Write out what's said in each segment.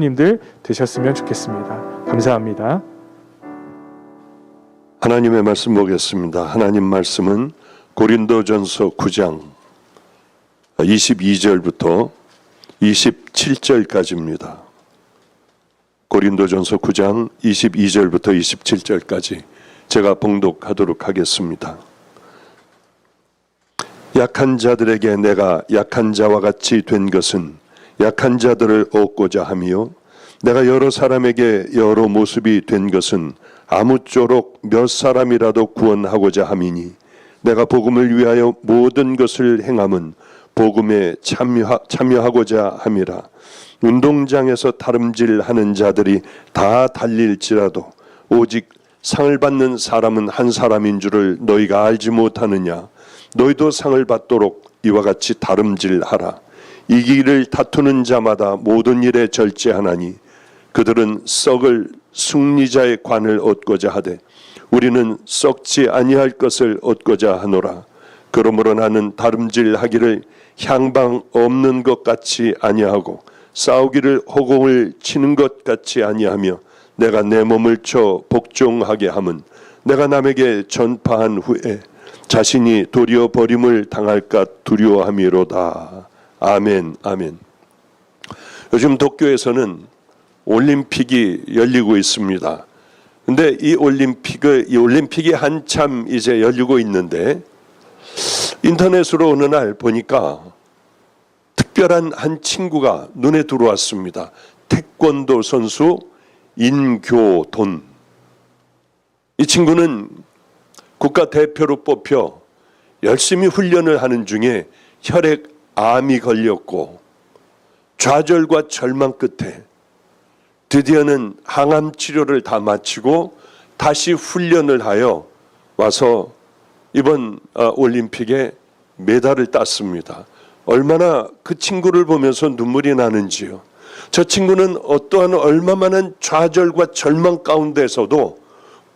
님들 되셨으면 좋겠습니다. 감사합니다. 하나님의 말씀 보겠습니다. 하나님 말씀은 고린도전서 9장 22절부터 27절까지입니다. 고린도전서 9장 22절부터 27절까지 제가 봉독하도록 하겠습니다. 약한 자들에게 내가 약한 자와 같이 된 것은 약한 자들을 얻고자 함이요 내가 여러 사람에게 여러 모습이 된 것은 아무쪼록 몇 사람이라도 구원하고자 함이니 내가 복음을 위하여 모든 것을 행함은 복음에 참여하고자 함이라. 운동장에서 다름질하는 자들이 다 달릴지라도 오직 상을 받는 사람은 한 사람인 줄을 너희가 알지 못하느냐. 너희도 상을 받도록 이와 같이 다름질하라. 이기를 다투는 자마다 모든 일에 절제하나니 그들은 썩을 승리자의 관을 얻고자 하되 우리는 썩지 아니할 것을 얻고자 하노라. 그러므로 나는 다름질하기를 향방 없는 것 같이 아니하고 싸우기를 허공을 치는 것 같이 아니하며 내가 내 몸을 쳐 복종하게 함은 내가 남에게 전파한 후에 자신이 도리어 버림을 당할까 두려워함이로다. 아멘, 아멘. 요즘 도쿄에서는 올림픽이 열리고 있습니다. 근데 이 올림픽이 한참 이제 열리고 있는데 인터넷으로 어느 날 보니까 특별한 한 친구가 눈에 들어왔습니다. 태권도 선수 인교돈. 이 친구는 국가대표로 뽑혀 열심히 훈련을 하는 중에 혈액암이 걸렸고 좌절과 절망 끝에 드디어는 항암 치료를 다 마치고 다시 훈련을 하여 와서 이번 올림픽에 메달을 땄습니다. 얼마나 그 친구를 보면서 눈물이 나는지요. 저 친구는 어떠한 얼마만한 좌절과 절망 가운데서도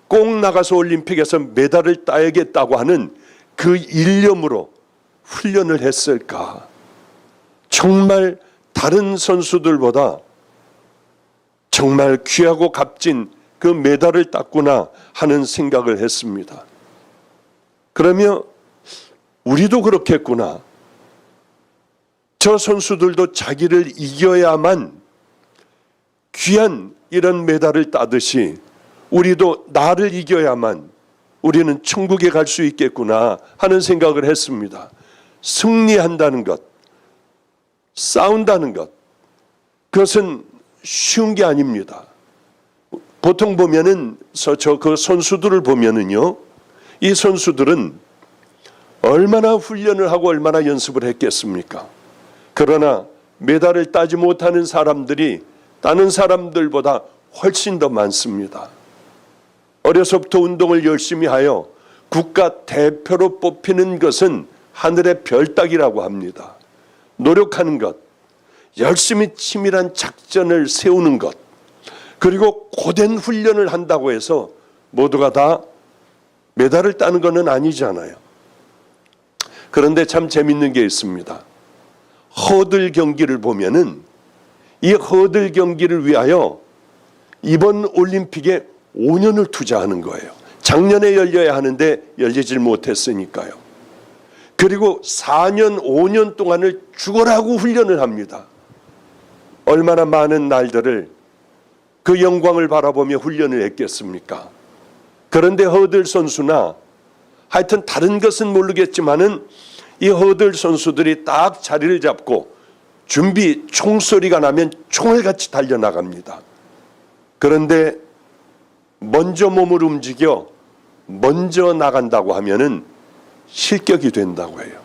꼭 나가서 올림픽에서 메달을 따야겠다고 하는 그 일념으로 훈련을 했을까. 정말 다른 선수들보다 정말 귀하고 값진 그 메달을 땄구나 하는 생각을 했습니다. 그러면 우리도 그렇겠구나. 저 선수들도 자기를 이겨야만 귀한 이런 메달을 따듯이 우리도 나를 이겨야만 우리는 천국에 갈 수 있겠구나 하는 생각을 했습니다. 승리한다는 것, 싸운다는 것, 그것은 쉬운 게 아닙니다. 보통 보면은 그 선수들을 보면은요, 이 선수들은 얼마나 훈련을 하고 얼마나 연습을 했겠습니까? 그러나 메달을 따지 못하는 사람들이 따는 사람들보다 훨씬 더 많습니다. 어려서부터 운동을 열심히 하여 국가 대표로 뽑히는 것은 하늘의 별 따기라고 합니다. 노력하는 것, 열심히 치밀한 작전을 세우는 것, 그리고 고된 훈련을 한다고 해서 모두가 다 메달을 따는 것은 아니잖아요. 그런데 참 재밌는 게 있습니다. 허들 경기를 보면은 이 허들 경기를 위하여 이번 올림픽에 5년을 투자하는 거예요. 작년에 열려야 하는데 열리질 못했으니까요. 그리고 4년, 5년 동안을 죽어라고 훈련을 합니다. 얼마나 많은 날들을 그 영광을 바라보며 훈련을 했겠습니까? 그런데 허들 선수나 하여튼 다른 것은 모르겠지만은 이 허들 선수들이 딱 자리를 잡고 준비 총소리가 나면 총을 같이 달려나갑니다. 그런데 먼저 몸을 움직여 먼저 나간다고 하면은 실격이 된다고 해요.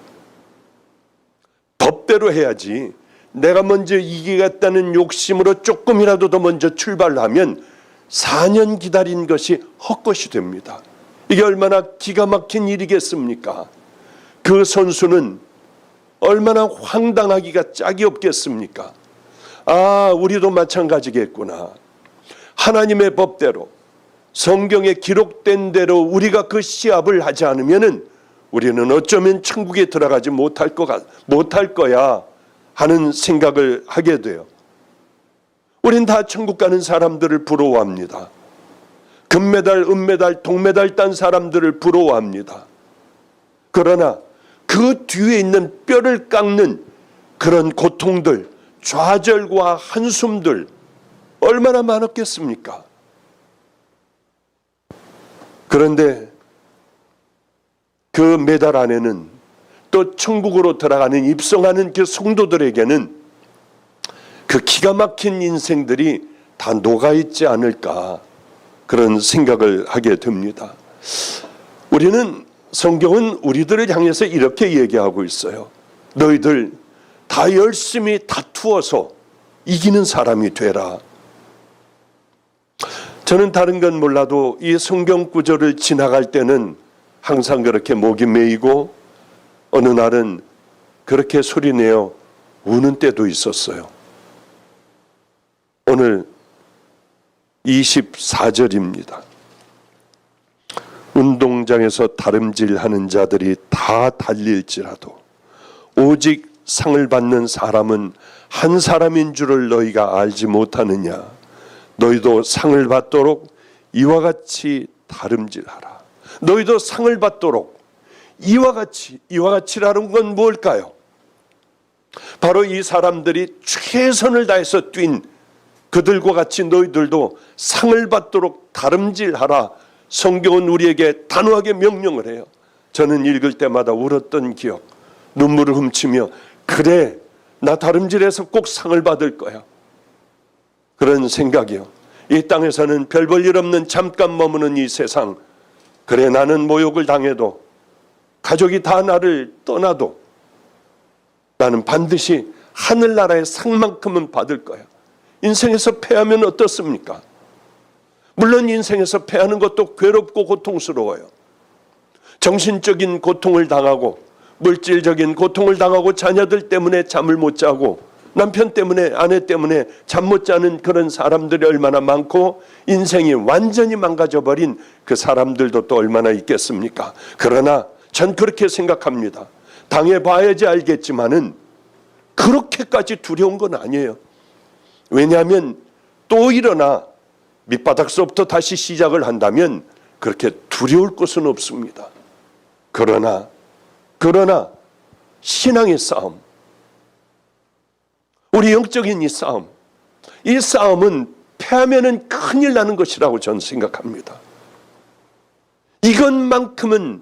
법대로 해야지 내가 먼저 이기겠다는 욕심으로 조금이라도 더 먼저 출발하면 4년 기다린 것이 헛것이 됩니다. 이게 얼마나 기가 막힌 일이겠습니까? 그 선수는 얼마나 황당하기가 짝이 없겠습니까? 아, 우리도 마찬가지겠구나. 하나님의 법대로 성경에 기록된 대로 우리가 그 시합을 하지 않으면은 우리는 어쩌면 천국에 들어가지 못할 거야 하는 생각을 하게 돼요. 우린 다 천국 가는 사람들을 부러워합니다. 금메달, 은메달, 동메달 딴 사람들을 부러워합니다. 그러나 그 뒤에 있는 뼈를 깎는 그런 고통들, 좌절과 한숨들 얼마나 많았겠습니까? 그런데 그 메달 안에는 또 천국으로 들어가는 입성하는 그 성도들에게는 그 기가 막힌 인생들이 다 녹아있지 않을까 그런 생각을 하게 됩니다. 우리는 성경은 우리들을 향해서 이렇게 얘기하고 있어요. 너희들 다 열심히 다투어서 이기는 사람이 되라. 저는 다른 건 몰라도 이 성경 구절을 지나갈 때는 항상 그렇게 목이 메이고 어느 날은 그렇게 소리내어 우는 때도 있었어요. 오늘 24절입니다. 운동장에서 다름질하는 자들이 다 달릴지라도 오직 상을 받는 사람은 한 사람인 줄을 너희가 알지 못하느냐. 너희도 상을 받도록 이와 같이 다름질하라. 너희도 상을 받도록 이와 같이라는 건 뭘까요? 바로 이 사람들이 최선을 다해서 뛴 그들과 같이 너희들도 상을 받도록 다름질하라. 성경은 우리에게 단호하게 명령을 해요. 저는 읽을 때마다 울었던 기억, 눈물을 훔치며 그래 나 다름질해서 꼭 상을 받을 거야. 그런 생각이요. 이 땅에서는 별 볼 일 없는 잠깐 머무는 이 세상, 그래 나는 모욕을 당해도 가족이 다 나를 떠나도 나는 반드시 하늘나라의 상만큼은 받을 거야. 인생에서 패하면 어떻습니까? 물론 인생에서 패하는 것도 괴롭고 고통스러워요. 정신적인 고통을 당하고 물질적인 고통을 당하고 자녀들 때문에 잠을 못 자고 남편 때문에 아내 때문에 잠 못 자는 그런 사람들이 얼마나 많고 인생이 완전히 망가져버린 그 사람들도 또 얼마나 있겠습니까? 그러나 전 그렇게 생각합니다. 당해봐야지 알겠지만은 그렇게까지 두려운 건 아니에요. 왜냐하면 또 일어나 밑바닥서부터 다시 시작을 한다면 그렇게 두려울 것은 없습니다. 그러나 신앙의 싸움, 우리 영적인 이 싸움은 패하면은 큰일 나는 것이라고 저는 생각합니다. 이것만큼은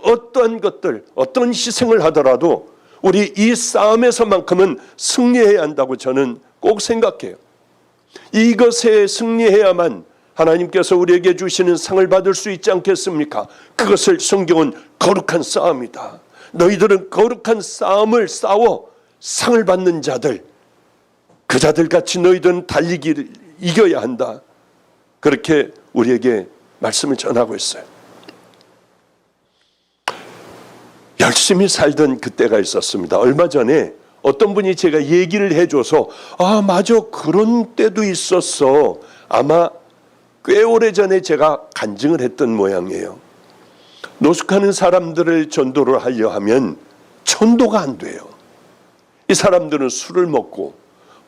어떠한 것들, 어떤 희생을 하더라도 우리 이 싸움에서만큼은 승리해야 한다고 저는 꼭 생각해요. 이것에 승리해야만 하나님께서 우리에게 주시는 상을 받을 수 있지 않겠습니까? 그것을 성경은 거룩한 싸움이다. 너희들은 거룩한 싸움을 싸워 상을 받는 자들, 그 자들같이 너희들은 달리기를 이겨야 한다. 그렇게 우리에게 말씀을 전하고 있어요. 열심히 살던 그때가 있었습니다. 얼마 전에 어떤 분이 제가 얘기를 해줘서 맞아 그런 때도 있었어. 아마 꽤 오래전에 제가 간증을 했던 모양이에요. 노숙하는 사람들을 전도를 하려 하면 전도가 안 돼요. 이 사람들은 술을 먹고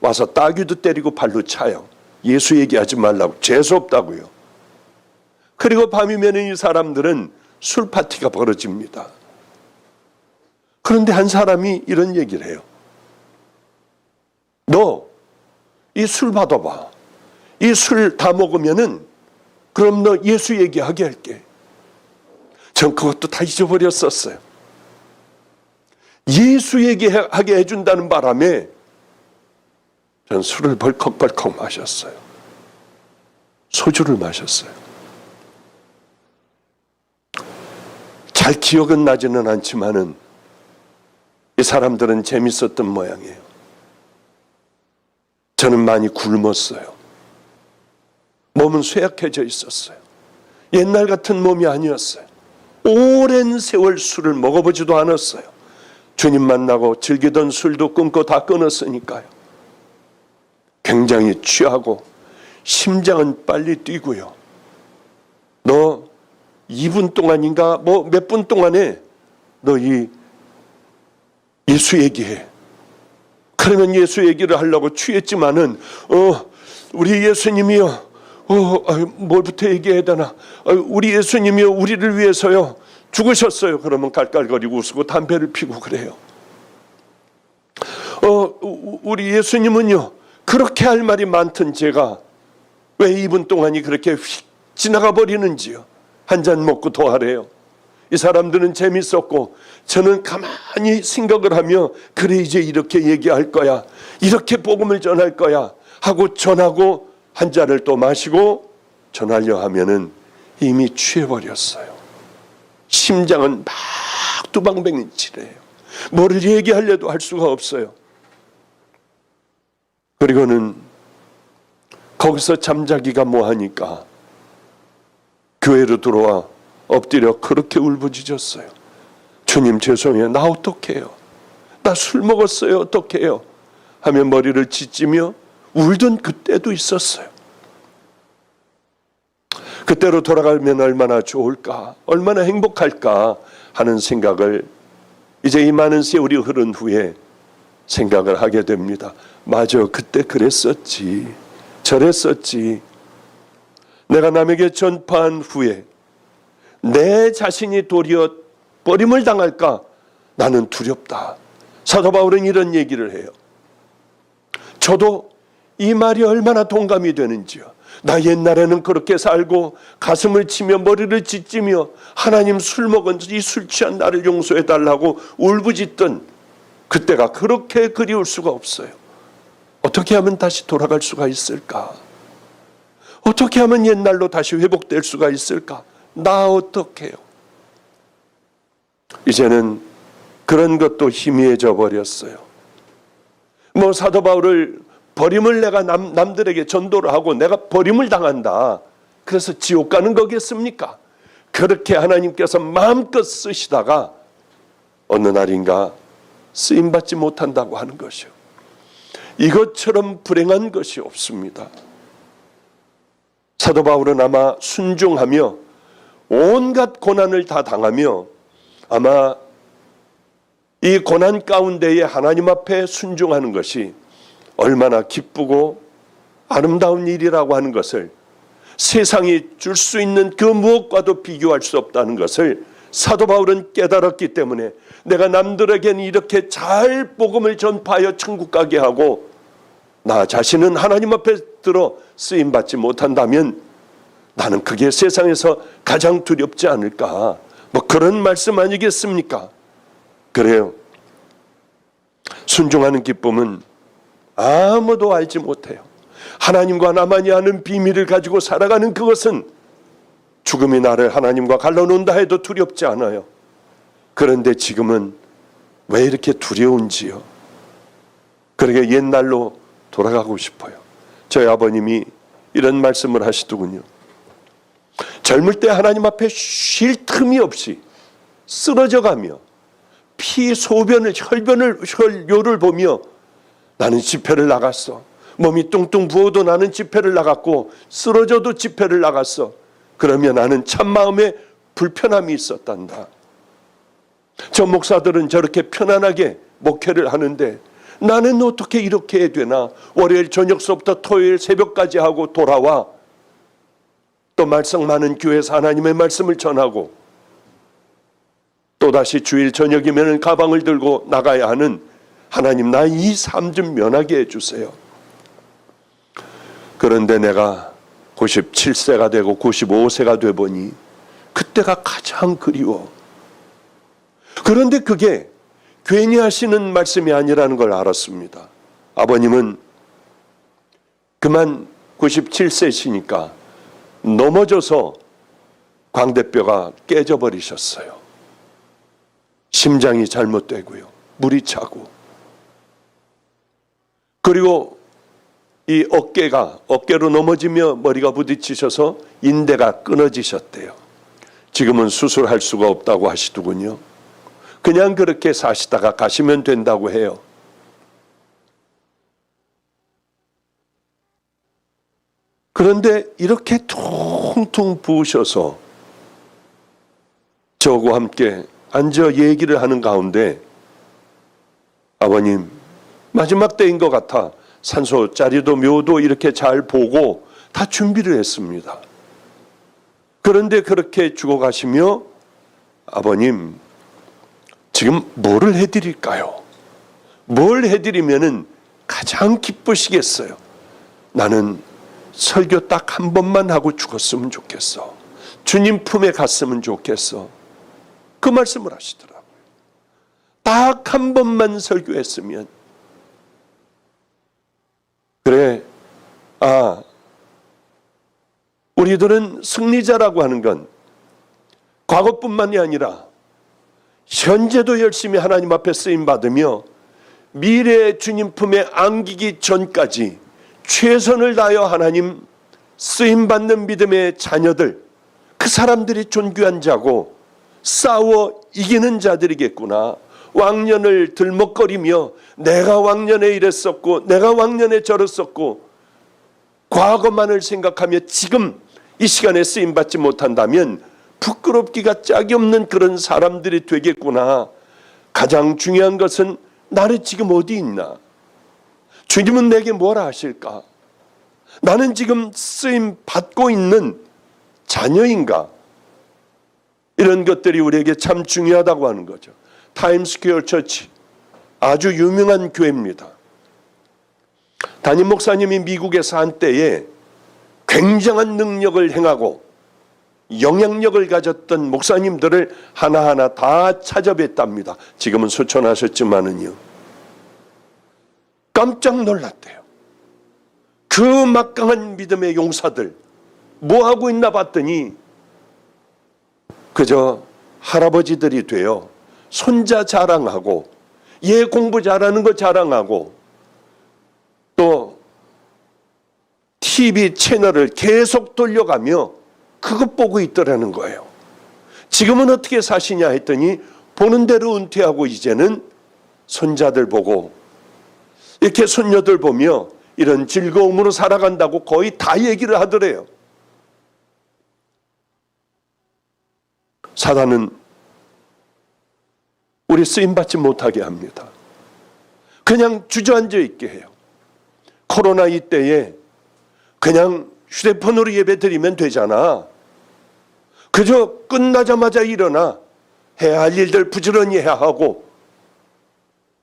와서 따귀도 때리고 발로 차요. 예수 얘기하지 말라고, 재수없다고요. 그리고 밤이면 이 사람들은 술 파티가 벌어집니다. 그런데 한 사람이 이런 얘기를 해요. 너 이 술 받아봐. 이 술 다 먹으면은 그럼 너 예수 얘기하게 할게. 전 그것도 다 잊어버렸었어요. 예수 얘기하게 해준다는 바람에 전 술을 벌컥벌컥 마셨어요. 소주를 마셨어요. 잘 기억은 나지는 않지만은 이 사람들은 재밌었던 모양이에요. 저는 많이 굶었어요. 몸은 쇠약해져 있었어요. 옛날 같은 몸이 아니었어요. 오랜 세월 술을 먹어보지도 않았어요. 주님 만나고 즐기던 술도 끊고 다 끊었으니까요. 굉장히 취하고 심장은 빨리 뛰고요. 너 2분 동안인가 뭐 몇 분 동안에 너 이 예수 얘기해. 그러면 예수 얘기를 하려고 취했지만은 우리 예수님이요. 뭘부터 얘기해야 되나? 우리 예수님이요, 우리를 위해서요 죽으셨어요. 그러면 깔깔거리고 웃고 담배를 피고 그래요. 우리 예수님은요, 그렇게 할 말이 많던 제가 왜 2분 동안이 그렇게 휙 지나가 버리는지요. 한 잔 먹고 더 하래요. 이 사람들은 재밌었고 저는 가만히 생각을 하며, 그래 이제 이렇게 얘기할 거야, 이렇게 복음을 전할 거야 하고 전하고 한 잔을 또 마시고 전하려 하면은 이미 취해버렸어요. 심장은 막 두방뱅이치래요. 뭐를 얘기하려도 할 수가 없어요. 그리고는 거기서 잠자기가 뭐하니까 교회로 들어와 엎드려 그렇게 울부짖었어요. 주님 죄송해요. 나 어떡해요? 나 술 먹었어요. 어떡해요? 하며 머리를 짓지며 울던 그때도 있었어요. 그때로 돌아가면 얼마나 좋을까, 얼마나 행복할까 하는 생각을 이제 이 많은 세월이 흐른 후에 생각을 하게 됩니다. 맞아, 그때 그랬었지, 저랬었지. 내가 남에게 전파한 후에 내 자신이 도리어 버림을 당할까 나는 두렵다. 사도 바울은 이런 얘기를 해요. 저도 이 말이 얼마나 동감이 되는지요. 나 옛날에는 그렇게 살고 가슴을 치며 머리를 찢으며 하나님 술 먹은 이 술 취한 나를 용서해 달라고 울부짖던 그때가 그렇게 그리울 수가 없어요. 어떻게 하면 다시 돌아갈 수가 있을까? 어떻게 하면 옛날로 다시 회복될 수가 있을까? 나 어떡해요? 이제는 그런 것도 희미해져 버렸어요. 뭐 사도 바울을 버림을 내가 남들에게 전도를 하고 내가 버림을 당한다, 그래서 지옥 가는 거겠습니까? 그렇게 하나님께서 마음껏 쓰시다가 어느 날인가 쓰임받지 못한다고 하는 것이요. 이것처럼 불행한 것이 없습니다. 사도 바울은 아마 순종하며 온갖 고난을 다 당하며 아마 이 고난 가운데에 하나님 앞에 순종하는 것이 얼마나 기쁘고 아름다운 일이라고 하는 것을, 세상이 줄 수 있는 그 무엇과도 비교할 수 없다는 것을 사도 바울은 깨달았기 때문에 내가 남들에게는 이렇게 잘 복음을 전파하여 천국 가게 하고 나 자신은 하나님 앞에 들어 쓰임받지 못한다면 나는 그게 세상에서 가장 두렵지 않을까, 뭐 그런 말씀 아니겠습니까? 그래요. 순종하는 기쁨은 아무도 알지 못해요. 하나님과 나만이 아는 비밀을 가지고 살아가는 그것은 죽음이 나를 하나님과 갈라놓는다 해도 두렵지 않아요. 그런데 지금은 왜 이렇게 두려운지요? 그러게 옛날로 돌아가고 싶어요. 저희 아버님이 이런 말씀을 하시더군요. 젊을 때 하나님 앞에 쉴 틈이 없이 쓰러져가며 피, 소변을, 혈요를 보며 나는 집회를 나갔어. 몸이 뚱뚱 부어도 나는 집회를 나갔고 쓰러져도 집회를 나갔어. 그러면 나는 참마음에 불편함이 있었단다. 저 목사들은 저렇게 편안하게 목회를 하는데 나는 어떻게 이렇게 해야 되나? 월요일 저녁서부터 토요일 새벽까지 하고 돌아와 또 말썽 많은 교회에서 하나님의 말씀을 전하고 또다시 주일 저녁이면 가방을 들고 나가야 하는 하나님, 나 이 삶 좀 면하게 해주세요. 그런데 내가 97세가 되고 95세가 돼 보니 그때가 가장 그리워. 그런데 그게 괜히 하시는 말씀이 아니라는 걸 알았습니다. 아버님은 그만 97세시니까 넘어져서 광대뼈가 깨져버리셨어요. 심장이 잘못되고요, 물이 차고, 그리고 이 어깨로 넘어지며 머리가 부딪히셔서 인대가 끊어지셨대요. 지금은 수술할 수가 없다고 하시더군요. 그냥 그렇게 사시다가 가시면 된다고 해요. 그런데 이렇게 퉁퉁 부으셔서 저하고 함께 앉아 얘기를 하는 가운데 아버님, 마지막 때인 것 같아 산소 자리도 묘도 이렇게 잘 보고 다 준비를 했습니다. 그런데 그렇게 죽어가시며 아버님 지금 뭐를 해드릴까요? 뭘 해드리면은 가장 기쁘시겠어요? 나는 설교 딱 한 번만 하고 죽었으면 좋겠어. 주님 품에 갔으면 좋겠어. 그 말씀을 하시더라고요. 딱 한 번만 설교했으면. 그래, 우리들은 승리자라고 하는 건 과거뿐만이 아니라 현재도 열심히 하나님 앞에 쓰임받으며 미래의 주님 품에 안기기 전까지 최선을 다하여 하나님 쓰임받는 믿음의 자녀들, 그 사람들이 존귀한 자고 싸워 이기는 자들이겠구나. 왕년을 들먹거리며 내가 왕년에 이랬었고 내가 왕년에 저랬었고 과거만을 생각하며 지금 이 시간에 쓰임받지 못한다면 부끄럽기가 짝이 없는 그런 사람들이 되겠구나. 가장 중요한 것은 나는 지금 어디 있나? 주님은 내게 뭐라 하실까? 나는 지금 쓰임 받고 있는 자녀인가? 이런 것들이 우리에게 참 중요하다고 하는 거죠. 타임스퀘어 처치, 아주 유명한 교회입니다. 담임 목사님이 미국에서 한때에 굉장한 능력을 행하고 영향력을 가졌던 목사님들을 하나하나 다 찾아뵀답니다. 지금은 소천하셨지만은요. 깜짝 놀랐대요. 그 막강한 믿음의 용사들 뭐 하고 있나 봤더니 그저 할아버지들이 되어 손자 자랑하고 얘 공부 잘하는 거 자랑하고 또 TV 채널을 계속 돌려가며 그것 보고 있더라는 거예요. 지금은 어떻게 사시냐 했더니 보는 대로 은퇴하고 이제는 손자들 보고 이렇게 손녀들 보며 이런 즐거움으로 살아간다고 거의 다 얘기를 하더래요. 사단은 우리 쓰임받지 못하게 합니다. 그냥 주저앉아 있게 해요. 코로나 이때에 그냥 휴대폰으로 예배 드리면 되잖아. 그저 끝나자마자 일어나 해야 할 일들 부지런히 해야 하고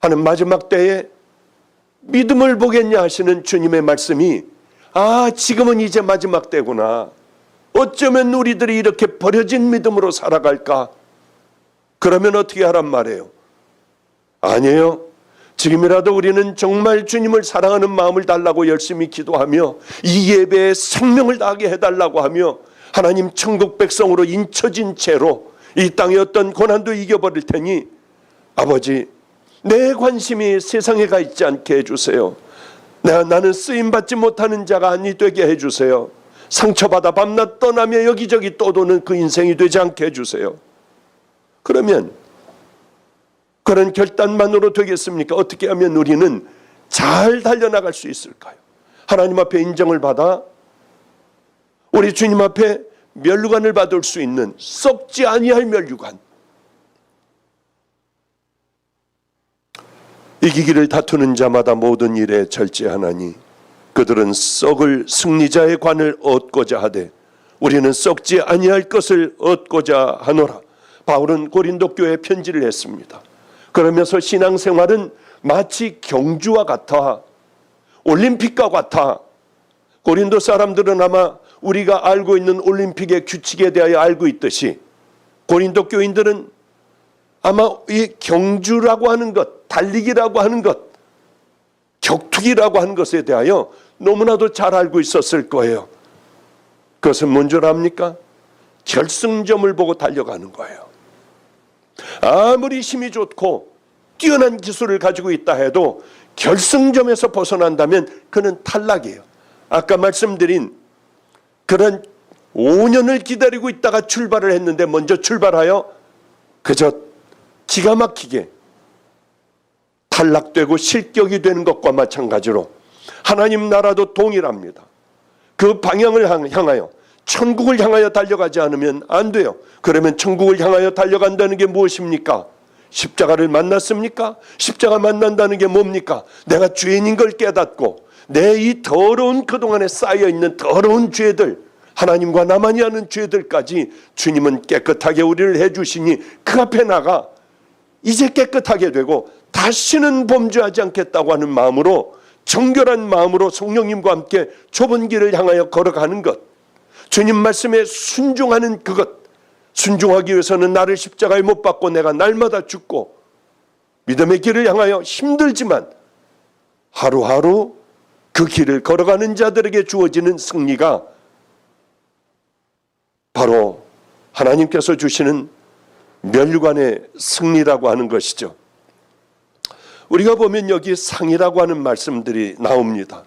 하는 마지막 때에 믿음을 보겠냐 하시는 주님의 말씀이 지금은 이제 마지막 때구나. 어쩌면 우리들이 이렇게 버려진 믿음으로 살아갈까? 그러면 어떻게 하란 말이에요? 아니에요. 지금이라도 우리는 정말 주님을 사랑하는 마음을 달라고 열심히 기도하며 이 예배에 생명을 다하게 해달라고 하며 하나님 천국 백성으로 인쳐진 채로 이 땅의 어떤 고난도 이겨버릴 테니 아버지 내 관심이 세상에 가 있지 않게 해주세요. 나는 쓰임받지 못하는 자가 아니 되게 해주세요. 상처받아 밤낮 떠나며 여기저기 떠도는 그 인생이 되지 않게 해주세요. 그러면 그런 결단만으로 되겠습니까? 어떻게 하면 우리는 잘 달려나갈 수 있을까요? 하나님 앞에 인정을 받아 우리 주님 앞에 면류관을 받을 수 있는 썩지 아니할 면류관. 이기기를 다투는 자마다 모든 일에 절제하나니 그들은 썩을 승리자의 관을 얻고자 하되 우리는 썩지 아니할 것을 얻고자 하노라. 바울은 고린도 교회에 편지를 했습니다. 그러면서 신앙생활은 마치 경주와 같아, 올림픽과 같아. 고린도 사람들은 아마 우리가 알고 있는 올림픽의 규칙에 대하여 알고 있듯이 고린도 교인들은 아마 이 경주라고 하는 것, 달리기라고 하는 것, 격투기라고 하는 것에 대하여 너무나도 잘 알고 있었을 거예요. 그것은 뭔 줄 압니까? 결승점을 보고 달려가는 거예요. 아무리 힘이 좋고 뛰어난 기술을 가지고 있다 해도 결승점에서 벗어난다면 그는 탈락이에요. 아까 말씀드린 그런 5년을 기다리고 있다가 출발을 했는데 먼저 출발하여 그저 기가 막히게 탈락되고 실격이 되는 것과 마찬가지로 하나님 나라도 동일합니다. 그 방향을 향하여 천국을 향하여 달려가지 않으면 안 돼요. 그러면 천국을 향하여 달려간다는 게 무엇입니까? 십자가를 만났습니까? 십자가 만난다는 게 뭡니까? 내가 죄인인 걸 깨닫고 내 이 더러운 그동안에 쌓여있는 더러운 죄들, 하나님과 나만이 하는 죄들까지 주님은 깨끗하게 우리를 해주시니 그 앞에 나가 이제 깨끗하게 되고 다시는 범죄하지 않겠다고 하는 마음으로, 정결한 마음으로 성령님과 함께 좁은 길을 향하여 걸어가는 것, 주님 말씀에 순종하는 그것, 순종하기 위해서는 나를 십자가에 못 박고 내가 날마다 죽고 믿음의 길을 향하여 힘들지만 하루하루 그 길을 걸어가는 자들에게 주어지는 승리가 바로 하나님께서 주시는 멸류관의 승리라고 하는 것이죠. 우리가 보면 여기 상이라고 하는 말씀들이 나옵니다.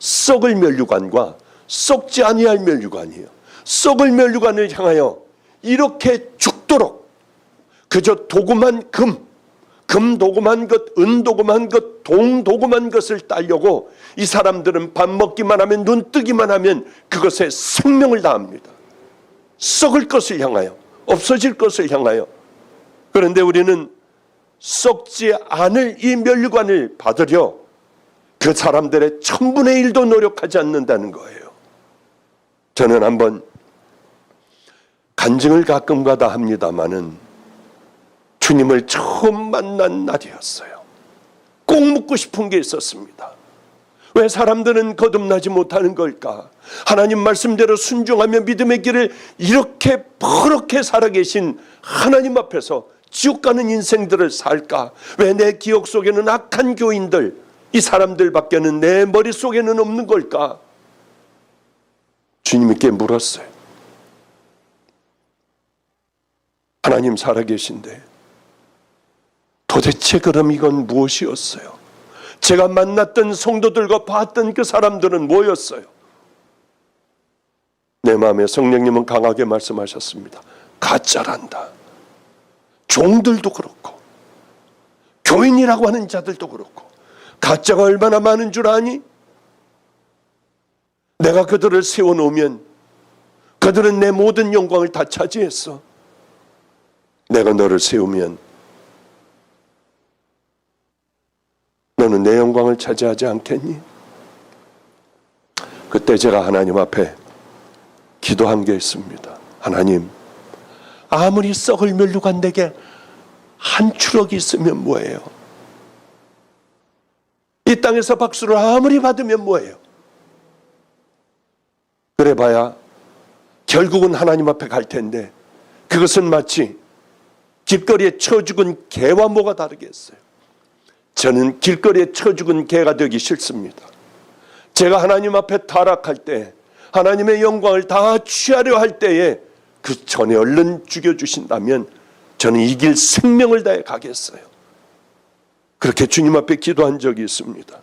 썩을 멸류관과 썩지 아니할 멸류관이에요. 썩을 멸류관을 향하여 이렇게 죽도록 그저 도금한 금 도금한 것, 은 도금한 것, 동 도금한 것을 따려고 이 사람들은 밥 먹기만 하면, 눈 뜨기만 하면 그것에 생명을 다합니다. 썩을 것을 향하여, 없어질 것을 향하여. 그런데 우리는 썩지 않을 이 멸류관을 받으려 그 사람들의 1000분의 1도 노력하지 않는다는 거예요. 저는 한번 간증을 가끔가다 합니다마는 주님을 처음 만난 날이었어요. 꼭 묻고 싶은 게 있었습니다. 왜 사람들은 거듭나지 못하는 걸까? 하나님 말씀대로 순종하며 믿음의 길을 이렇게 버럭게 살아계신 하나님 앞에서 지옥 가는 인생들을 살까? 왜 내 기억 속에는 악한 교인들, 이 사람들밖에는 내 머릿속에는 없는 걸까? 주님께 물었어요. 하나님 살아계신데 도대체 그럼 이건 무엇이었어요? 제가 만났던 성도들과 봤던 그 사람들은 뭐였어요? 내 마음에 성령님은 강하게 말씀하셨습니다. 가짜란다. 종들도 그렇고 교인이라고 하는 자들도 그렇고 가짜가 얼마나 많은 줄 아니? 내가 그들을 세워놓으면 그들은 내 모든 영광을 다 차지했어. 내가 너를 세우면 너는 내 영광을 차지하지 않겠니? 그때 제가 하나님 앞에 기도한 게 있습니다. 하나님, 아무리 썩을 멸류관 내게 한 추럭이 있으면 뭐예요? 이 땅에서 박수를 아무리 받으면 뭐예요? 그래봐야 결국은 하나님 앞에 갈 텐데 그것은 마치 길거리에 쳐 죽은 개와 뭐가 다르겠어요? 저는 길거리에 쳐 죽은 개가 되기 싫습니다. 제가 하나님 앞에 타락할 때, 하나님의 영광을 다 취하려 할 때에 그 전에 얼른 죽여주신다면 저는 이 길 생명을 다해 가겠어요. 그렇게 주님 앞에 기도한 적이 있습니다.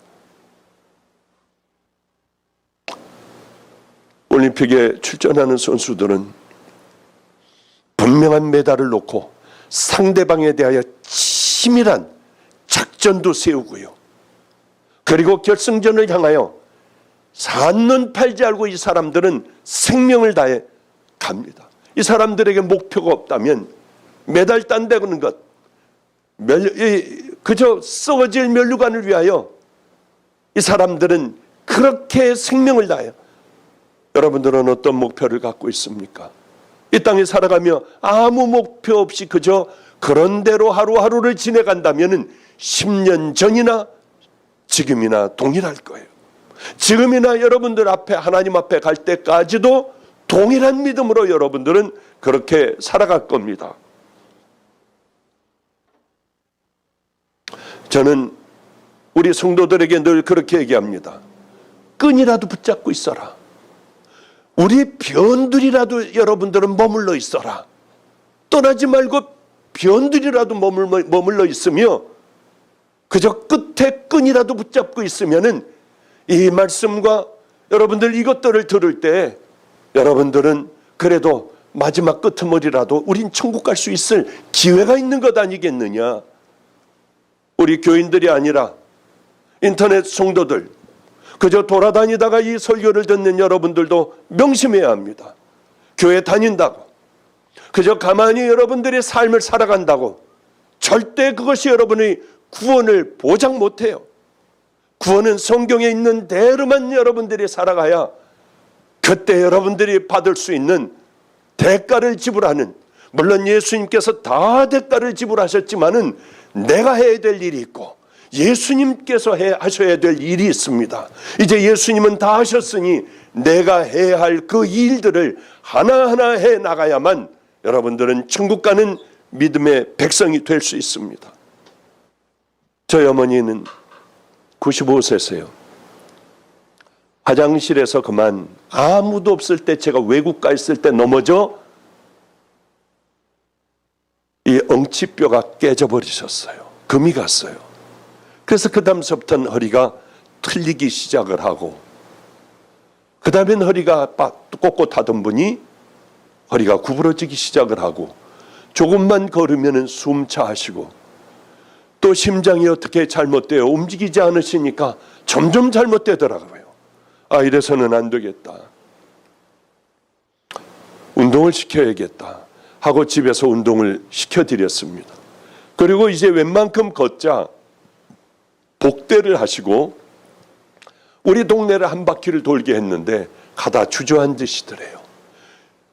올림픽에 출전하는 선수들은 분명한 메달을 놓고 상대방에 대하여 치밀한 작전도 세우고요. 그리고 결승전을 향하여 산눈 팔지 알고 이 사람들은 생명을 다해 갑니다. 이 사람들에게 목표가 없다면 메달 딴다는 것, 그저 썩어질 멸류관을 위하여 이 사람들은 그렇게 생명을 다해요. 여러분들은 어떤 목표를 갖고 있습니까? 이 땅에 살아가며 아무 목표 없이 그저 그런 대로 하루하루를 지내간다면 10년 전이나 지금이나 동일할 거예요. 지금이나 여러분들 앞에 하나님 앞에 갈 때까지도 동일한 믿음으로 여러분들은 그렇게 살아갈 겁니다. 저는 우리 성도들에게 늘 그렇게 얘기합니다. 끈이라도 붙잡고 있어라. 우리 변들이라도 여러분들은 머물러 있어라. 떠나지 말고 변들이라도 머물러 있으며 그저 끝에 끈이라도 붙잡고 있으면은 이 말씀과 여러분들 이것들을 들을 때 여러분들은 그래도 마지막 끄트머리라도 우린 천국 갈 수 있을 기회가 있는 것 아니겠느냐. 우리 교인들이 아니라 인터넷 성도들, 그저 돌아다니다가 이 설교를 듣는 여러분들도 명심해야 합니다. 교회 다닌다고 그저 가만히 여러분들의 삶을 살아간다고 절대 그것이 여러분의 구원을 보장 못해요. 구원은 성경에 있는 대로만 여러분들이 살아가야 그때 여러분들이 받을 수 있는 대가를 지불하는, 물론 예수님께서 다 대가를 지불하셨지만은 내가 해야 될 일이 있고 예수님께서 하셔야 될 일이 있습니다. 이제 예수님은 다 하셨으니 내가 해야 할 그 일들을 하나하나 해 나가야만 여러분들은 천국 가는 믿음의 백성이 될 수 있습니다. 저희 어머니는 95세세요. 화장실에서 그만 아무도 없을 때, 제가 외국 가 있을 때 넘어져 이 엉치뼈가 깨져버리셨어요. 금이 갔어요. 그래서 그 다음서부터는 허리가 틀리기 시작을 하고, 그 다음엔 허리가 꼿꼿하던 분이 허리가 구부러지기 시작을 하고, 조금만 걸으면 숨차 하시고, 또 심장이 어떻게 잘못돼요. 움직이지 않으시니까 점점 잘못되더라고요. 아, 이래서는 안 되겠다. 운동을 시켜야겠다 하고 집에서 운동을 시켜드렸습니다. 그리고 이제 웬만큼 걷자 복대를 하시고 우리 동네를 한 바퀴를 돌게 했는데 가다 주저앉으시더래요.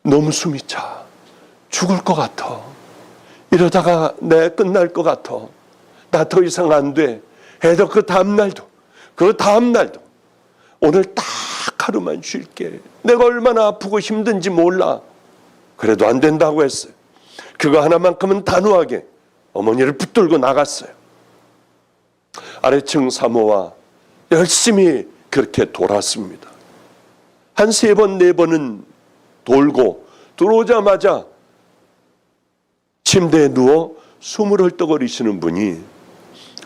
너무 숨이 차. 죽을 것 같아. 이러다가 내 끝날 것 같아. 나 더 이상 안 돼. 해도 그 다음날도 오늘 딱 하루만 쉴게. 내가 얼마나 아프고 힘든지 몰라. 그래도 안 된다고 했어요. 그거 하나만큼은 단호하게 어머니를 붙들고 나갔어요. 아래층 사모와 열심히 그렇게 돌았습니다. 한 3번, 4번은 돌고 들어오자마자 침대에 누워 숨을 헐떡거리시는 분이,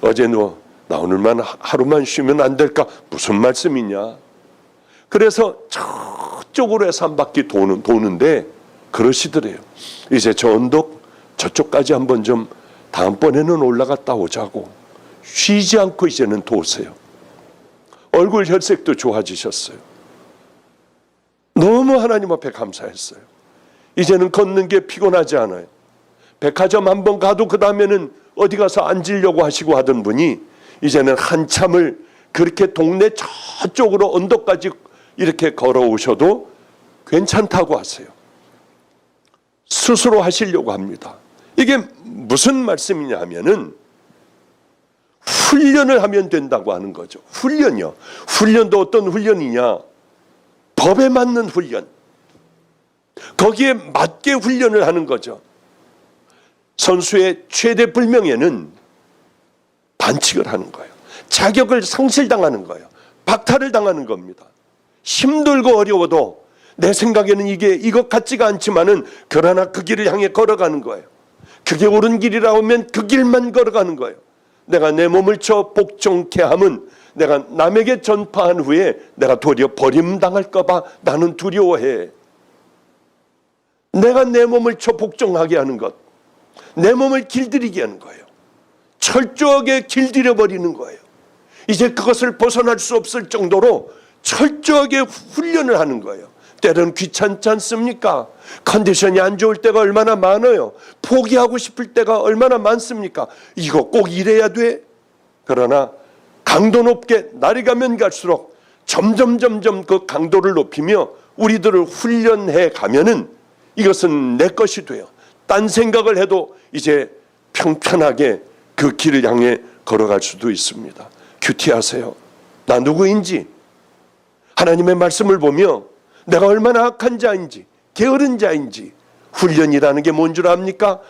어제 너 나 오늘만 하루만 쉬면 안 될까? 무슨 말씀이냐? 그래서 저쪽으로 해서 한 바퀴 도는데 그러시더래요. 이제 저 언덕 저쪽까지 한번 좀 다음번에는 올라갔다 오자고. 쉬지 않고 이제는 도세요. 얼굴 혈색도 좋아지셨어요. 너무 하나님 앞에 감사했어요. 이제는 걷는 게 피곤하지 않아요. 백화점 한번 가도 그 다음에는 어디 가서 앉으려고 하시고 하던 분이 이제는 한참을 그렇게 동네 저쪽으로 언덕까지 이렇게 걸어오셔도 괜찮다고 하세요. 스스로 하시려고 합니다. 이게 무슨 말씀이냐 하면은 훈련을 하면 된다고 하는 거죠. 훈련이요. 훈련도 어떤 훈련이냐? 법에 맞는 훈련. 거기에 맞게 훈련을 하는 거죠. 선수의 최대 불명예는 반칙을 하는 거예요. 자격을 상실당하는 거예요. 박탈을 당하는 겁니다. 힘들고 어려워도 내 생각에는 이게 이것 같지가 않지만은 그러나 그 길을 향해 걸어가는 거예요. 그게 옳은 길이라고 하면 그 길만 걸어가는 거예요. 내가 내 몸을 쳐 복종케 함은 내가 남에게 전파한 후에 내가 도리어 버림당할까 봐 나는 두려워해. 내가 내 몸을 쳐 복종하게 하는 것, 내 몸을 길들이게 하는 거예요. 철저하게 길들여 버리는 거예요. 이제 그것을 벗어날 수 없을 정도로 철저하게 훈련을 하는 거예요. 때로는 귀찮지 않습니까? 컨디션이 안 좋을 때가 얼마나 많아요. 포기하고 싶을 때가 얼마나 많습니까? 이거 꼭 이래야 돼? 그러나 강도 높게 날이 가면 갈수록 점점 그 강도를 높이며 우리들을 훈련해 가면은 이것은 내 것이 돼요. 딴 생각을 해도 이제 평편하게 그 길을 향해 걸어갈 수도 있습니다. 큐티하세요. 나 누구인지, 하나님의 말씀을 보며 내가 얼마나 악한 자인지, 게으른 자인지. 훈련이라는 게 뭔 줄 압니까?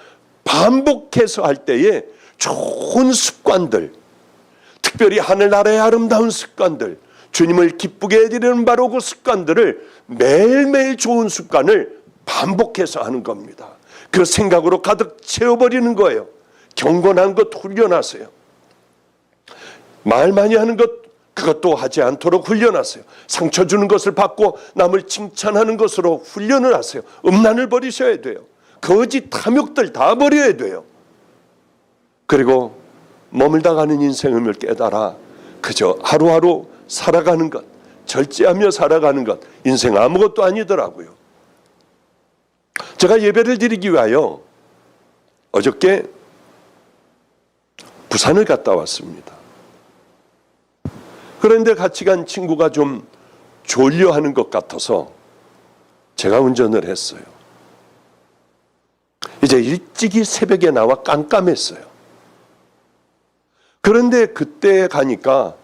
반복해서 할 때에 좋은 습관들, 특별히 하늘나라의 아름다운 습관들, 주님을 기쁘게 해드리는 바로 그 습관들을 매일매일 좋은 습관을 반복해서 하는 겁니다. 그 생각으로 가득 채워버리는 거예요. 경건한 것 훈련하세요. 말 많이 하는 것, 그것도 하지 않도록 훈련하세요. 상처 주는 것을 받고 남을 칭찬하는 것으로 훈련을 하세요. 음란을 버리셔야 돼요. 거짓 탐욕들 다 버려야 돼요. 그리고 머물다 가는 인생을 깨달아 그저 하루하루 살아가는 것, 절제하며 살아가는 것, 인생 아무것도 아니더라고요. 제가 예배를 드리기 위하여 어저께 부산을 갔다 왔습니다. 그런데 같이 간 친구가 좀 졸려하는 것 같아서 제가 운전을 했어요. 이제 일찍이 새벽에 나와 깜깜했어요. 그런데 그때 가니까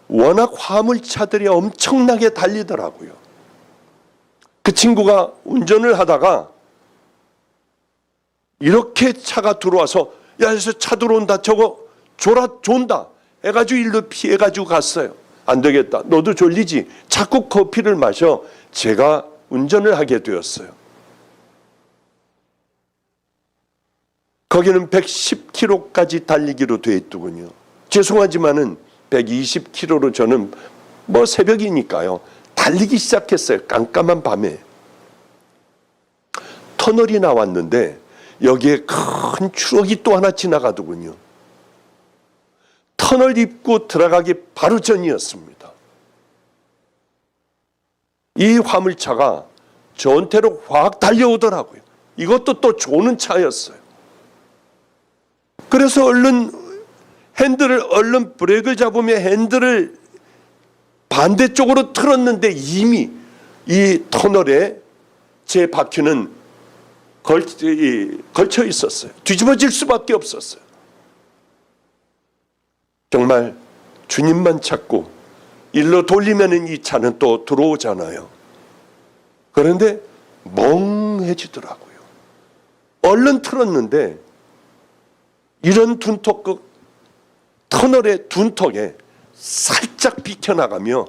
워낙 화물차들이 엄청나게 달리더라고요. 그 친구가 운전을 하다가 이렇게 차가 들어와서 야, 여기서 차 들어온다, 저거 졸다 해가지고 일로 피해가지고 갔어요. 안 되겠다, 너도 졸리지, 자꾸 커피를 마셔. 제가 운전을 하게 되었어요. 거기는 110km까지 달리기로 돼 있더군요. 죄송하지만은 120km로 저는 새벽이니까요 달리기 시작했어요. 깜깜한 밤에. 터널이 나왔는데 여기에 큰 추억이 또 하나 지나가더군요. 터널 입구 들어가기 바로 전이었습니다. 이 화물차가 저한테로 확 달려오더라고요. 이것도 또 조는 차였어요. 그래서 얼른 브레이크를 잡으며 핸들을 반대쪽으로 틀었는데 이미 이 터널에 제 바퀴는 걸쳐 있었어요. 뒤집어질 수밖에 없었어요. 정말 주님만 찾고 일로 돌리면 이 차는 또 들어오잖아요. 그런데 멍해지더라고요. 얼른 틀었는데 이런 터널의 둔턱에 살짝 비켜나가며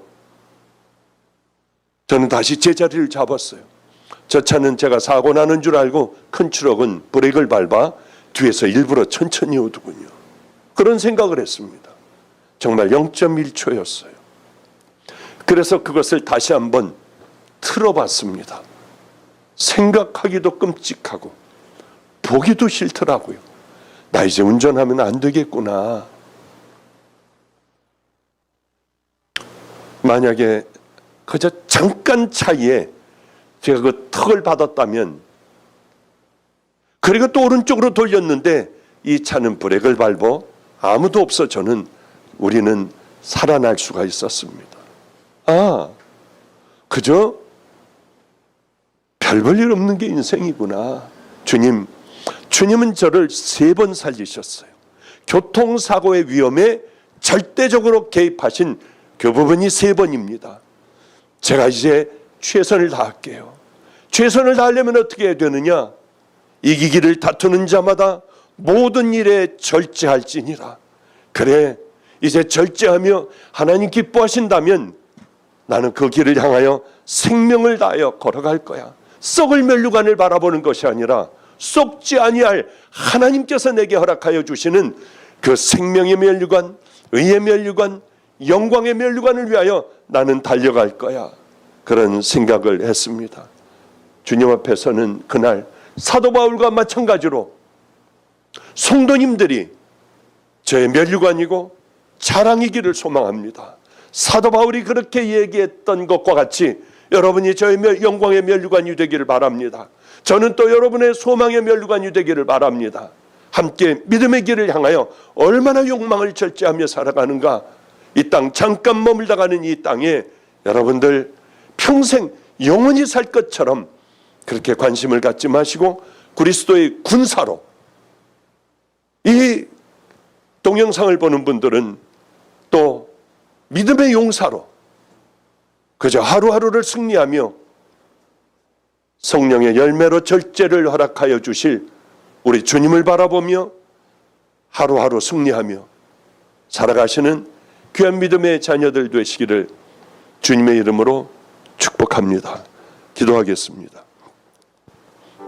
저는 다시 제자리를 잡았어요. 저 차는 제가 사고 나는 줄 알고 큰 트럭은 브레이크를 밟아 뒤에서 일부러 천천히 오더군요. 그런 생각을 했습니다. 정말 0.1초였어요. 그래서 그것을 다시 한번 틀어봤습니다. 생각하기도 끔찍하고 보기도 싫더라고요. 나 이제 운전하면 안 되겠구나. 만약에 그저 잠깐 차이에 제가 그 턱을 받았다면, 그리고 또 오른쪽으로 돌렸는데 이 차는 브레이크를 밟어 아무도 없어 우리는 살아날 수가 있었습니다. 그저 별 볼 일 없는 게 인생이구나. 주님은 저를 3번 살리셨어요. 교통사고의 위험에 절대적으로 개입하신 그 부분이 3번입니다. 제가 이제 최선을 다할게요. 최선을 다하려면 어떻게 해야 되느냐? 이기기를 다투는 자마다 모든 일에 절제할지니라. 그래, 이제 절제하며 하나님 기뻐하신다면 나는 그 길을 향하여 생명을 다하여 걸어갈 거야. 썩을 면류관을 바라보는 것이 아니라 썩지 아니할 하나님께서 내게 허락하여 주시는 그 생명의 면류관, 의의 면류관, 영광의 면류관을 위하여 나는 달려갈 거야. 그런 생각을 했습니다. 주님 앞에서는 그날 사도 바울과 마찬가지로 성도님들이 저의 면류관이고 자랑이기를 소망합니다. 사도 바울이 그렇게 얘기했던 것과 같이 여러분이 저의 영광의 면류관이 되기를 바랍니다. 저는 또 여러분의 소망의 면류관이 되기를 바랍니다. 함께 믿음의 길을 향하여 얼마나 욕망을 절제하며 살아가는가. 이 땅 잠깐 머물다 가는 이 땅에 여러분들 평생 영원히 살 것처럼 그렇게 관심을 갖지 마시고 그리스도의 군사로, 이 동영상을 보는 분들은 또 믿음의 용사로 그저 하루하루를 승리하며 성령의 열매로 절제를 허락하여 주실 우리 주님을 바라보며 하루하루 승리하며 살아가시는 귀한 믿음의 자녀들 되시기를 주님의 이름으로 축복합니다. 기도하겠습니다.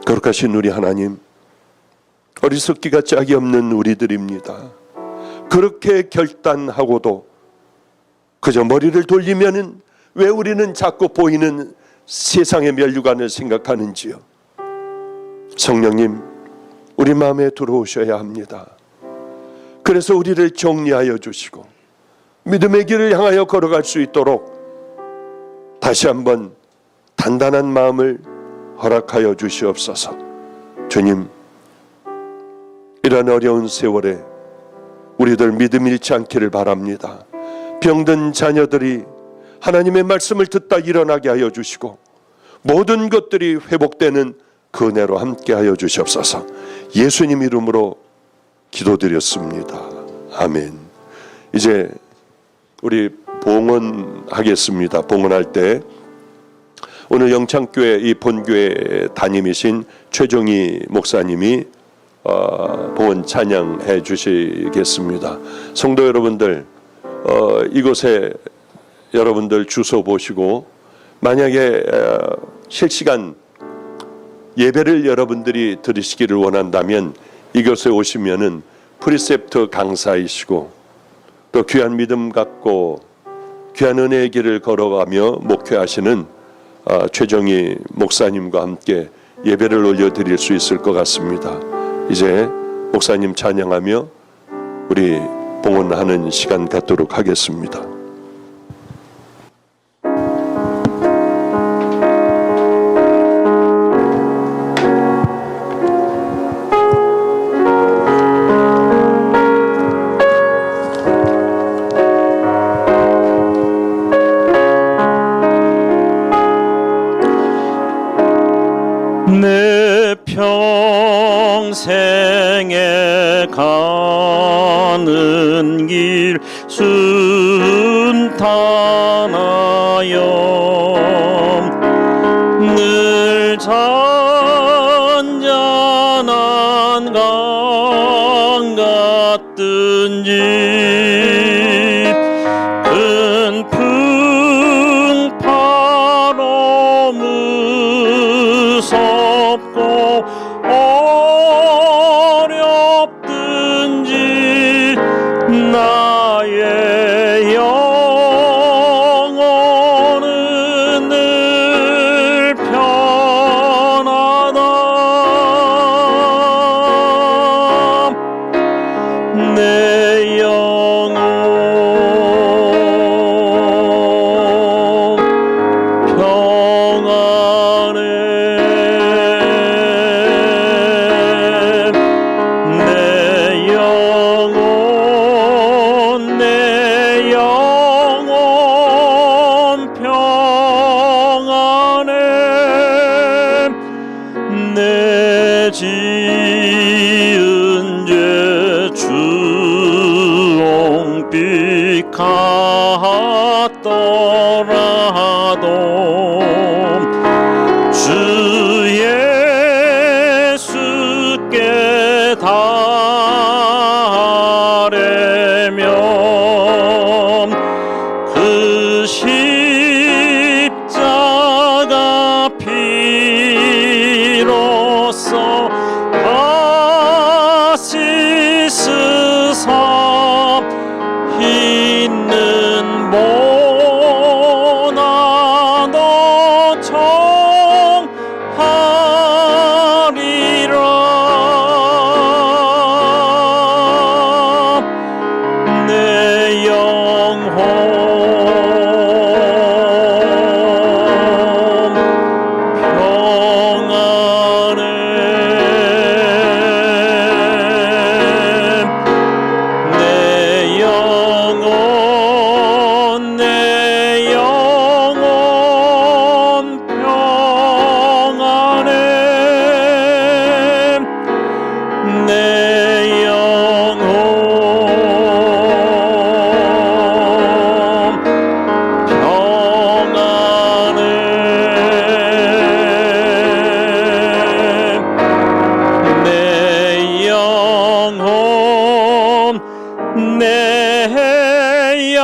거룩하신 우리 하나님, 어리석기가 짝이 없는 우리들입니다. 그렇게 결단하고도 그저 머리를 돌리면은 왜 우리는 자꾸 보이는 세상의 면류관을 생각하는지요. 성령님, 우리 마음에 들어오셔야 합니다. 그래서 우리를 정리하여 주시고 믿음의 길을 향하여 걸어갈 수 있도록 다시 한번 단단한 마음을 허락하여 주시옵소서. 주님, 이런 어려운 세월에 우리들 믿음 잃지 않기를 바랍니다. 병든 자녀들이 하나님의 말씀을 듣다 일어나게 하여 주시고 모든 것들이 회복되는 그 은혜로 함께하여 주시옵소서. 예수님 이름으로 기도드렸습니다. 아멘. 이제 우리 봉헌하겠습니다. 봉헌할 때 오늘 영창교회 이 본교회 담임이신 최종희 목사님이 봉헌 찬양해 주시겠습니다. 성도 여러분들, 이곳에 여러분들 주소 보시고 만약에 실시간 예배를 여러분들이 들으시기를 원한다면 이곳에 오시면은 프리셉트 강사이시고 또 귀한 믿음 갖고 귀한 은혜의 길을 걸어가며 목회하시는 최정희 목사님과 함께 예배를 올려드릴 수 있을 것 같습니다. 이제 목사님 찬양하며 우리 봉헌하는 시간 갖도록 하겠습니다. 내 평생에 가는 길 순탄하여 늘 잔잔한 강 같든지 큰 풍파로 무섭고 어렵든지 나의 영혼은 늘 편하다. 내 영혼 평안해. 내 영혼 평안해. 내 지은 죄 주홍빛 같더라도 주 예수께 달래면 그 십자가 피로써 다시 쓰사 있는 모나도 청하리라. 내 영혼 평안해. 내 영혼 평안해. 내 영혼 평안해. 내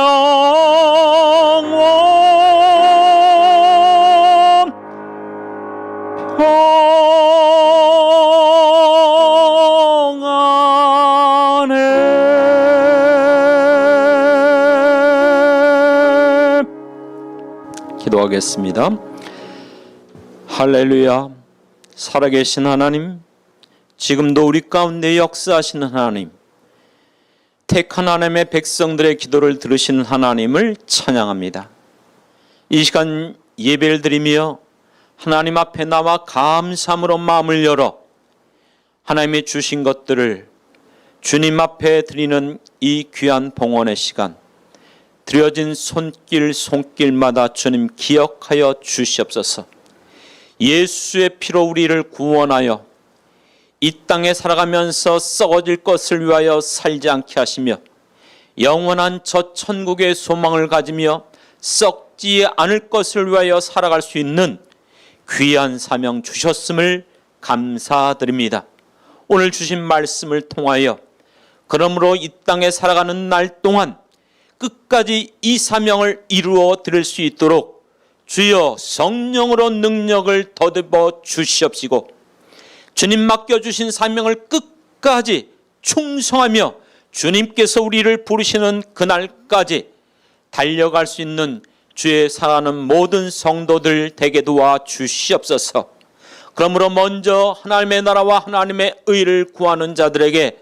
영혼 평안해. 기도하겠습니다. 할렐루야. 살아계신 하나님, 지금도 우리 가운데 역사하시는 하나님, 택한 하나님의 백성들의 기도를 들으시는 하나님을 찬양합니다. 이 시간 예배를 드리며 하나님 앞에 나와 감사함으로 마음을 열어 하나님이 주신 것들을 주님 앞에 드리는 이 귀한 봉헌의 시간, 들여진 손길마다 주님 기억하여 주시옵소서. 예수의 피로 우리를 구원하여 이 땅에 살아가면서 썩어질 것을 위하여 살지 않게 하시며 영원한 저 천국의 소망을 가지며 썩지 않을 것을 위하여 살아갈 수 있는 귀한 사명 주셨음을 감사드립니다. 오늘 주신 말씀을 통하여 그러므로 이 땅에 살아가는 날 동안 끝까지 이 사명을 이루어 드릴 수 있도록 주여 성령으로 능력을 더듬어 주시옵시고 주님 맡겨주신 사명을 끝까지 충성하며 주님께서 우리를 부르시는 그날까지 달려갈 수 있는 주의 사랑하는 모든 성도들 되게 도와 주시옵소서. 그러므로 먼저 하나님의 나라와 하나님의 의를 구하는 자들에게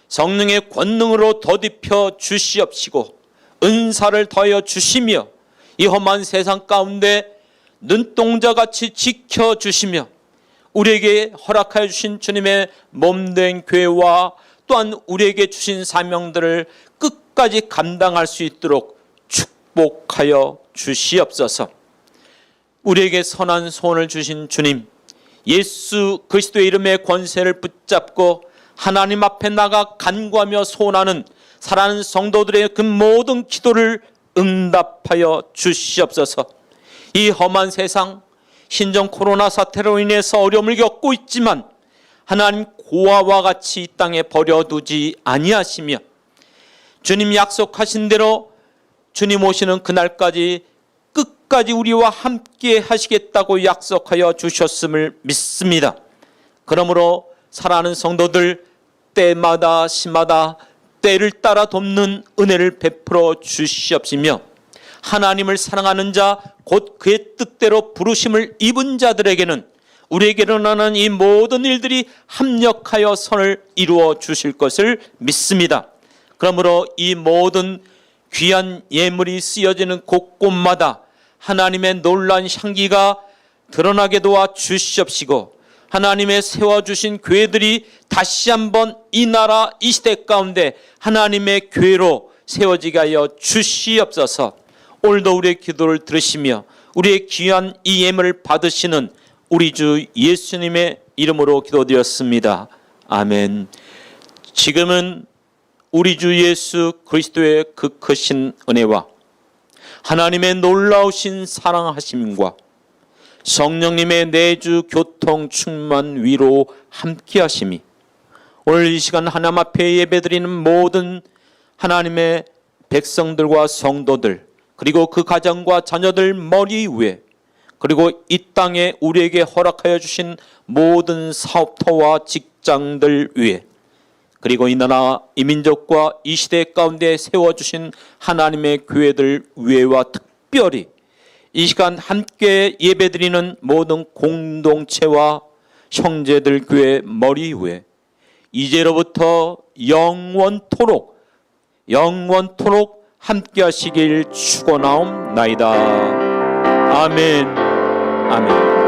성령의 권능으로 더딥혀 주시옵시고 은사를 더하여 주시며 이 험한 세상 가운데 눈동자같이 지켜주시며 우리에게 허락하여 주신 주님의 몸된 교회와 또한 우리에게 주신 사명들을 끝까지 감당할 수 있도록 축복하여 주시옵소서. 우리에게 선한 소원을 주신 주님, 예수 그리스도의 이름의 권세를 붙잡고 하나님 앞에 나가 간구하며 소원하는 사랑하는 성도들의 그 모든 기도를 응답하여 주시옵소서. 이 험한 세상 신종 코로나 사태로 인해서 어려움을 겪고 있지만 하나님 고아와 같이 이 땅에 버려두지 아니하시며 주님 약속하신 대로 주님 오시는 그날까지 끝까지 우리와 함께 하시겠다고 약속하여 주셨음을 믿습니다. 그러므로 사랑하는 성도들 때마다 시마다 때를 따라 돕는 은혜를 베풀어 주시옵시며 하나님을 사랑하는 자 곧 그의 뜻대로 부르심을 입은 자들에게는 우리에게 일어나는 이 모든 일들이 합력하여 선을 이루어 주실 것을 믿습니다. 그러므로 이 모든 귀한 예물이 쓰여지는 곳곳마다 하나님의 놀라운 향기가 드러나게 도와 주시옵시고 하나님의 세워주신 교회들이 다시 한번 이 나라 이 시대 가운데 하나님의 교회로 세워지게 하여 주시옵소서. 오늘도 우리의 기도를 들으시며 우리의 귀한 이 예물을 받으시는 우리 주 예수님의 이름으로 기도드렸습니다. 아멘. 지금은 우리 주 예수 그리스도의 그 크신 은혜와 하나님의 놀라우신 사랑하심과 성령님의 내주 교통 충만 위로 함께 하심이 오늘 이 시간 하나님 앞에 예배드리는 모든 하나님의 백성들과 성도들 그리고 그 가정과 자녀들 머리 위에 그리고 이 땅에 우리에게 허락하여 주신 모든 사업터와 직장들 위에 그리고 이 나라 이 민족과 이 시대 가운데 세워주신 하나님의 교회들 위에와 특별히 이 시간 함께 예배드리는 모든 공동체와 형제들 교회 머리 위에 이제로부터 영원토록 함께 하시길 축원하옵나이다. 아멘. 아멘.